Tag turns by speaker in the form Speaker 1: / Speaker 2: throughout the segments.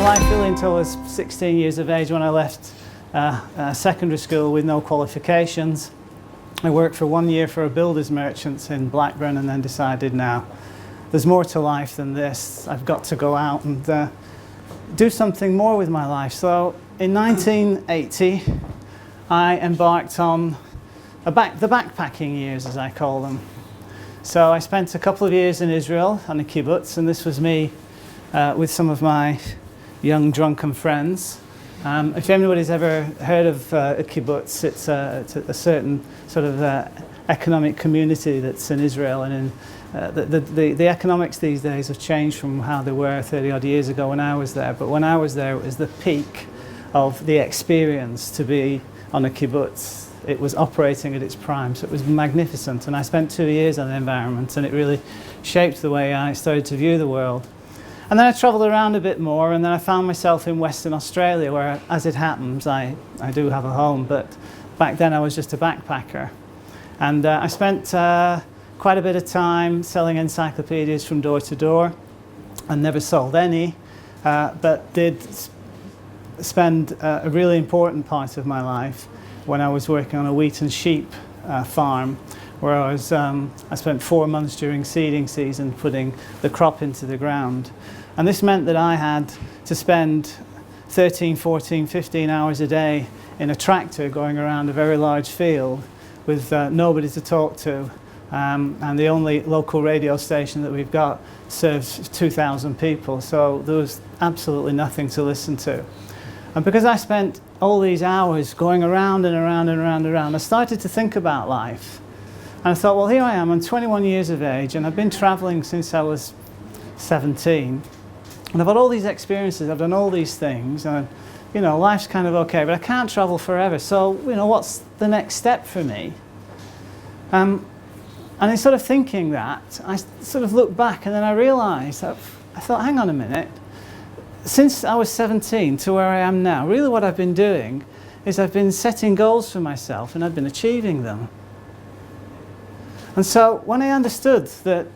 Speaker 1: life really until I was 16 years of age when I left secondary school with no qualifications. I worked for 1 year for a builder's merchant in Blackburn and then decided now there's more to life than this. I've got to go out and do something more with my life. So in 1980 I embarked on the backpacking years, as I call them. So I spent a couple of years in Israel on a kibbutz, and this was me with some of my young drunken friends. If anybody's ever heard of a kibbutz, it's a certain sort of economic community that's in Israel, and in the economics these days have changed from how they were 30 odd years ago when I was there. But when I was there, it was the peak of the experience to be on a kibbutz. It was operating at its prime, so it was magnificent, and I spent 2 years on the environment, and it really shaped the way I started to view the world. And then I travelled around a bit more, and then I found myself in Western Australia, where, as it happens, I do have a home, but back then I was just a backpacker. And I spent quite a bit of time selling encyclopedias from door to door. I never sold any, but did spend a really important part of my life when I was working on a wheat and sheep farm, where I spent 4 months during seeding season putting the crop into the ground. And this meant that I had to spend 13, 14, 15 hours a day in a tractor going around a very large field with nobody to talk to. And the only local radio station that we've got serves 2,000 people, so there was absolutely nothing to listen to. And because I spent all these hours going around and around and around and around, I started to think about life. And I thought, well, here I am, I'm 21 years of age, and I've been travelling since I was 17. And I've had all these experiences, I've done all these things, and you know, life's kind of okay, but I can't travel forever. So, you know, what's the next step for me? And in sort of thinking that, I sort of looked back, and then I realised that I thought, hang on a minute. Since I was 17 to where I am now, really what I've been doing is I've been setting goals for myself and I've been achieving them. And so when I understood that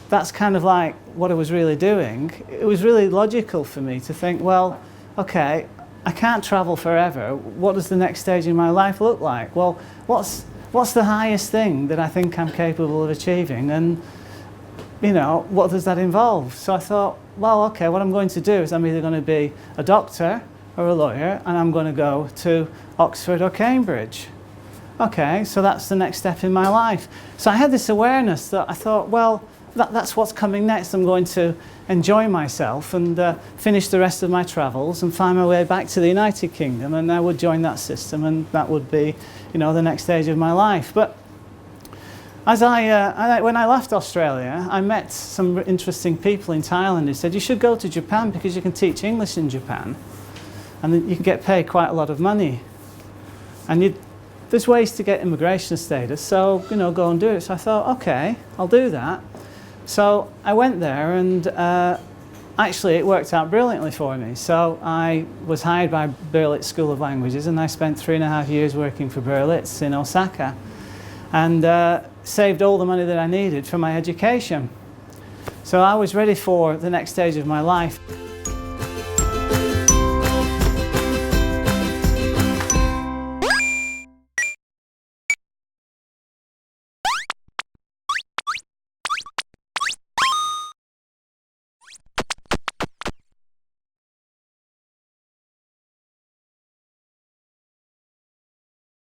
Speaker 1: that's kind of like what I was really doing, it was really logical for me to think, well, okay, I can't travel forever. What does the next stage in my life look like? Well, what's the highest thing that I think I'm capable of achieving? And you know, what does that involve? So I thought, well, okay, what I'm going to do is I'm either going to be a doctor or a lawyer, and I'm going to go to Oxford or Cambridge. Okay, so that's the next step in my life. So I had this awareness that I thought, well, that's what's coming next. I'm going to enjoy myself and finish the rest of my travels and find my way back to the United Kingdom, and I would join that system, and that would be, you know, the next stage of my life. But as when I left Australia, I met some interesting people in Thailand who said, you should go to Japan because you can teach English in Japan and you can get paid quite a lot of money. And there's ways to get immigration status, so, you know, go and do it. So I thought, okay, I'll do that. So I went there, and actually it worked out brilliantly for me. So I was hired by Berlitz School of Languages, and I spent 3.5 years working for Berlitz in Osaka, and saved all the money that I needed for my education. So I was ready for the next stage of my life.